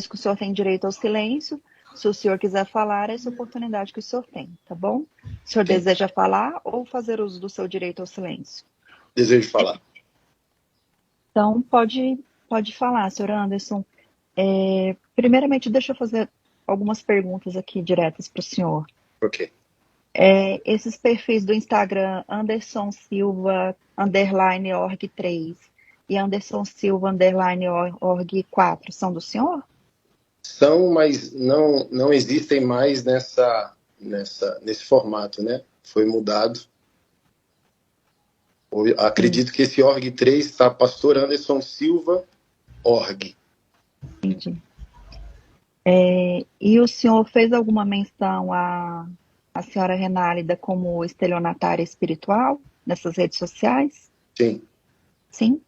que o senhor tem direito ao silêncio. Se o senhor quiser falar, essa oportunidade que o senhor tem, tá bom? O senhor deseja falar ou fazer uso do seu direito ao silêncio? Desejo falar. Então, pode falar, senhor Anderson. Primeiramente, deixa eu fazer algumas perguntas aqui diretas para o senhor. Ok. Esses perfis do Instagram, Anderson Silva, _org3 e Anderson Silva, _org4, são do senhor? São, mas não existem mais nesse formato, né? Foi mudado. Acredito que esse org 3 está Pastor Anderson Silva, org. Entendi. E o senhor fez alguma menção à senhora Renálida como estelionatária espiritual nessas redes sociais? Sim. Sim?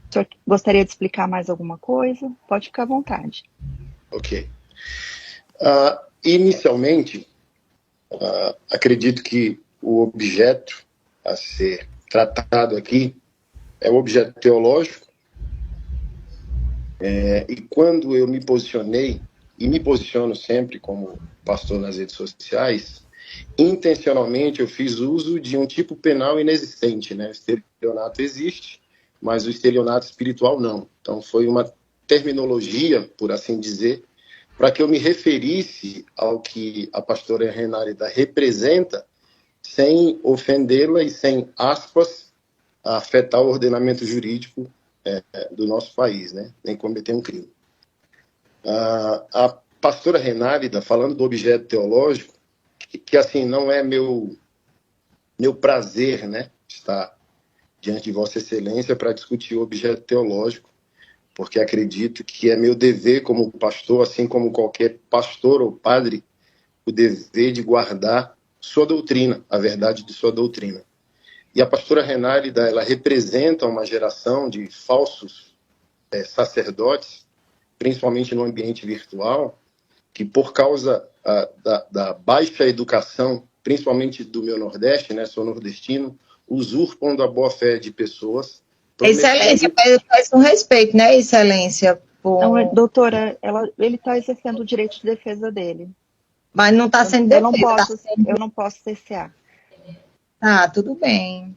O senhor gostaria de explicar mais alguma coisa? Pode ficar à vontade. Ok. Inicialmente, acredito que o objeto a ser tratado aqui é o objeto teológico. E quando eu me posicionei, e me posiciono sempre como pastor nas redes sociais, intencionalmente eu fiz uso de um tipo penal inexistente, né? O estelionato existe, mas o estelionato espiritual não. Então foi uma terminologia, por assim dizer, para que eu me referisse ao que a pastora Renálida representa, sem ofendê-la e sem, aspas, afetar o ordenamento jurídico do nosso país, né? Nem cometer um crime. A pastora Renálida, falando do objeto teológico, que assim, não é meu prazer, né, estar diante de Vossa Excelência para discutir o objeto teológico, porque acredito que é meu dever como pastor, assim como qualquer pastor ou padre, o dever de guardar sua doutrina, a verdade de sua doutrina. E a pastora Renálida, ela representa uma geração de falsos sacerdotes, principalmente no ambiente virtual, que por causa da baixa educação, principalmente do meu Nordeste, né, sou nordestino, usurpam da boa-fé de pessoas. Excelência, faz um respeito, né, Excelência? Não, doutora, ele está exercendo o direito de defesa dele. Mas não está sendo defesa. Eu não posso cessear. Ah, tudo bem.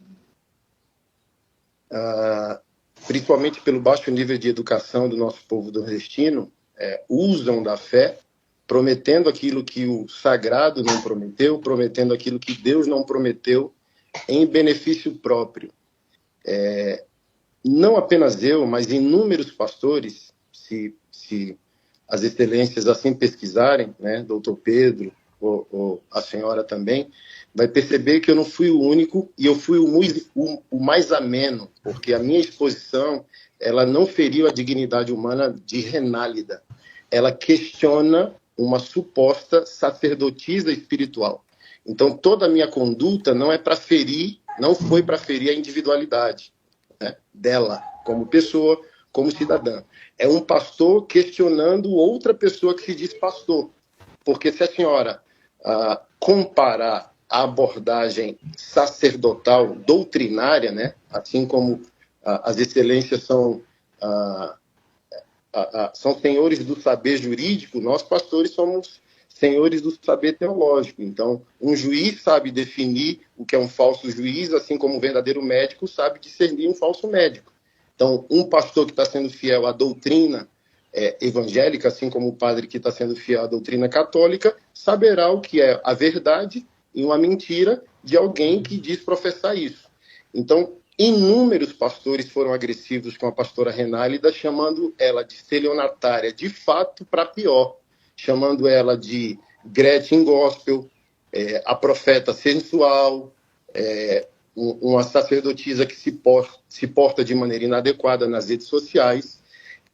Principalmente pelo baixo nível de educação do nosso povo nordestino, usam da fé, prometendo aquilo que o sagrado não prometeu, prometendo aquilo que Deus não prometeu, em benefício próprio. Não apenas eu, mas inúmeros pastores, se as excelências assim pesquisarem, né, doutor Pedro, ou a senhora também, vai perceber que eu não fui o único e eu fui o mais ameno, porque a minha exposição, ela não feriu a dignidade humana de Renálida. Ela questiona uma suposta sacerdotisa espiritual. Então, toda a minha conduta não foi para ferir a individualidade, né, dela, como pessoa, como cidadã. É um pastor questionando outra pessoa que se diz pastor. Porque se a senhora comparar a abordagem sacerdotal, doutrinária, né, assim como as excelências são senhores do saber jurídico, nós pastores somos senhores do saber teológico. Então, um juiz sabe definir o que é um falso juiz, assim como um verdadeiro médico sabe discernir um falso médico. Então, um pastor que está sendo fiel à doutrina evangélica, assim como o padre que está sendo fiel à doutrina católica, saberá o que é a verdade e uma mentira de alguém que diz professar isso. Então, inúmeros pastores foram agressivos com a pastora Renálida, chamando ela de estelionatária, de fato, para pior, chamando ela de Gretchen Gospel, a profeta sensual, uma sacerdotisa que se porta de maneira inadequada nas redes sociais.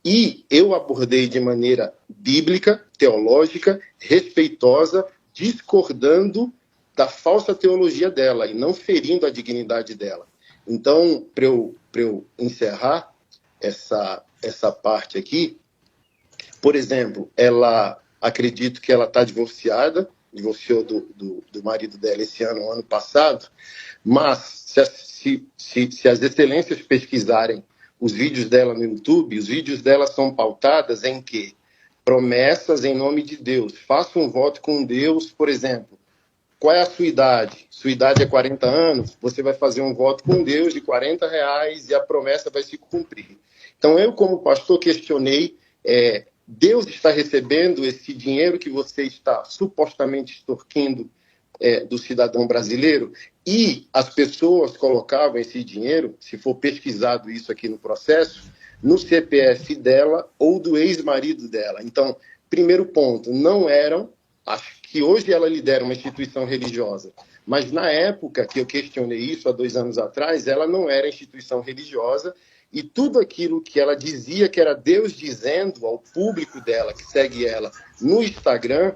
E eu abordei de maneira bíblica, teológica, respeitosa, discordando da falsa teologia dela e não ferindo a dignidade dela. Então, para eu encerrar essa parte aqui, por exemplo, acredito que ela está divorciou do marido dela esse ano passado, mas se as excelências pesquisarem os vídeos dela no YouTube, os vídeos dela são pautadas em quê? promessas em nome de Deus. Faça um voto com Deus, por exemplo. Qual é a sua idade? Sua idade é 40 anos, você vai fazer um voto com Deus de R$ 40 e a promessa vai se cumprir. Então, eu, como pastor, questionei, Deus está recebendo esse dinheiro que você está supostamente extorquindo do cidadão brasileiro? E as pessoas colocavam esse dinheiro, se for pesquisado isso aqui no processo, no CPF dela ou do ex-marido dela. Então, primeiro ponto, não eram... Acho que hoje ela lidera uma instituição religiosa, mas na época que eu questionei isso, há 2 anos atrás, ela não era instituição religiosa e tudo aquilo que ela dizia que era Deus dizendo ao público dela, que segue ela no Instagram,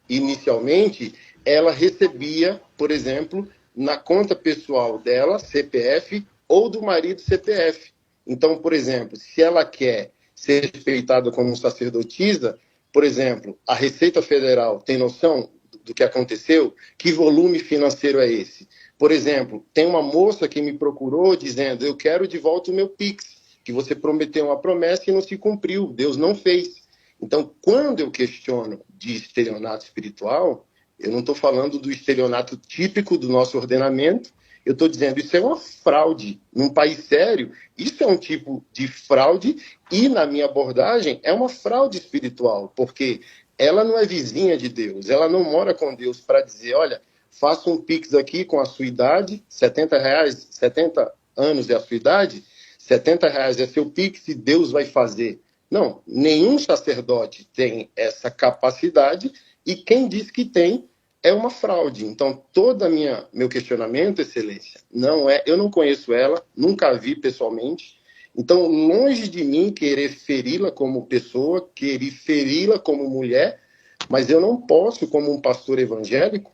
inicialmente, ela recebia, por exemplo, na conta pessoal dela, CPF, ou do marido CPF. Então, por exemplo, se ela quer ser respeitada como sacerdotisa, por exemplo, a Receita Federal tem noção do que aconteceu? Que volume financeiro é esse? Por exemplo, tem uma moça que me procurou dizendo: eu quero de volta o meu Pix, que você prometeu uma promessa e não se cumpriu, Deus não fez. Então, quando eu questiono de estelionato espiritual, eu não estou falando do estelionato típico do nosso ordenamento, eu estou dizendo isso é uma fraude. Num país sério, isso é um tipo de fraude e, na minha abordagem, é uma fraude espiritual, porque ela não é vizinha de Deus, ela não mora com Deus para dizer: olha, faça um Pix aqui com a sua idade, R$ 70, 70 anos é a sua idade, R$ 70 é seu Pix e Deus vai fazer. Não, nenhum sacerdote tem essa capacidade e quem diz que tem é uma fraude. Então, todo meu questionamento, Excelência, não é... Eu não conheço ela, nunca a vi pessoalmente. Então, longe de mim querer feri-la como pessoa, querer feri-la como mulher, mas eu não posso, como um pastor evangélico,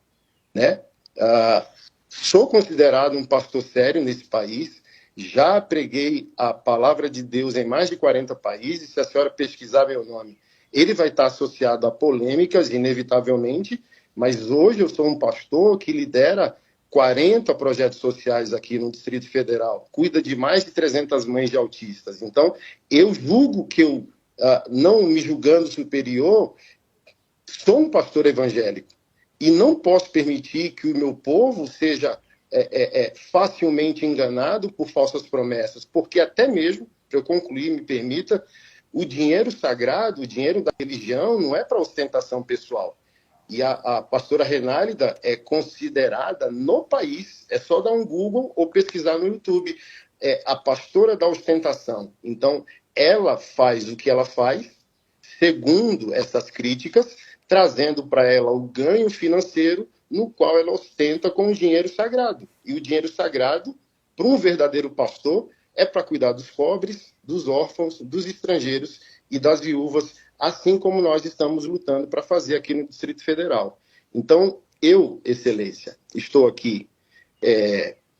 né? Sou considerado um pastor sério nesse país, já preguei a palavra de Deus em mais de 40 países. Se a senhora pesquisar meu nome, ele vai estar associado a polêmicas, inevitavelmente, mas hoje eu sou um pastor que lidera 40 projetos sociais aqui no Distrito Federal, cuida de mais de 300 mães de autistas. Então, eu julgo que eu, não me julgando superior, sou um pastor evangélico e não posso permitir que o meu povo seja facilmente enganado por falsas promessas, porque até mesmo, para eu concluir, me permita, o dinheiro sagrado, o dinheiro da religião não é para ostentação pessoal. E a pastora Renálida é considerada no país, é só dar um Google ou pesquisar no YouTube, a pastora da ostentação. Então, ela faz o que ela faz, segundo essas críticas, trazendo para ela o ganho financeiro no qual ela ostenta com o dinheiro sagrado. E o dinheiro sagrado, para um verdadeiro pastor, é para cuidar dos pobres, dos órfãos, dos estrangeiros e das viúvas, assim como nós estamos lutando para fazer aqui no Distrito Federal. Então, eu, Excelência, estou aqui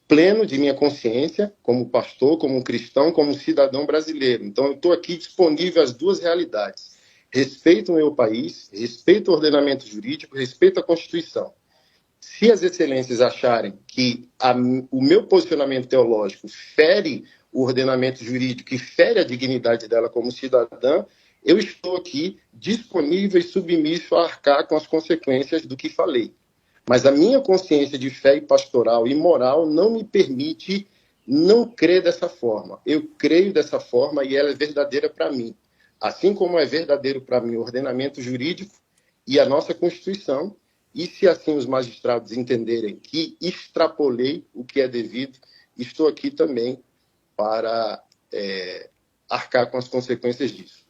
pleno de minha consciência, como pastor, como um cristão, como um cidadão brasileiro. Então, eu estou aqui disponível às duas realidades. Respeito o meu país, respeito o ordenamento jurídico, respeito a Constituição. Se as excelências acharem que o meu posicionamento teológico fere o ordenamento jurídico e fere a dignidade dela como cidadã, eu estou aqui disponível e submisso a arcar com as consequências do que falei. Mas a minha consciência de fé e pastoral e moral não me permite não crer dessa forma. Eu creio dessa forma e ela é verdadeira para mim. Assim como é verdadeiro para mim o ordenamento jurídico e a nossa Constituição, e se assim os magistrados entenderem que extrapolei o que é devido, estou aqui também para arcar com as consequências disso.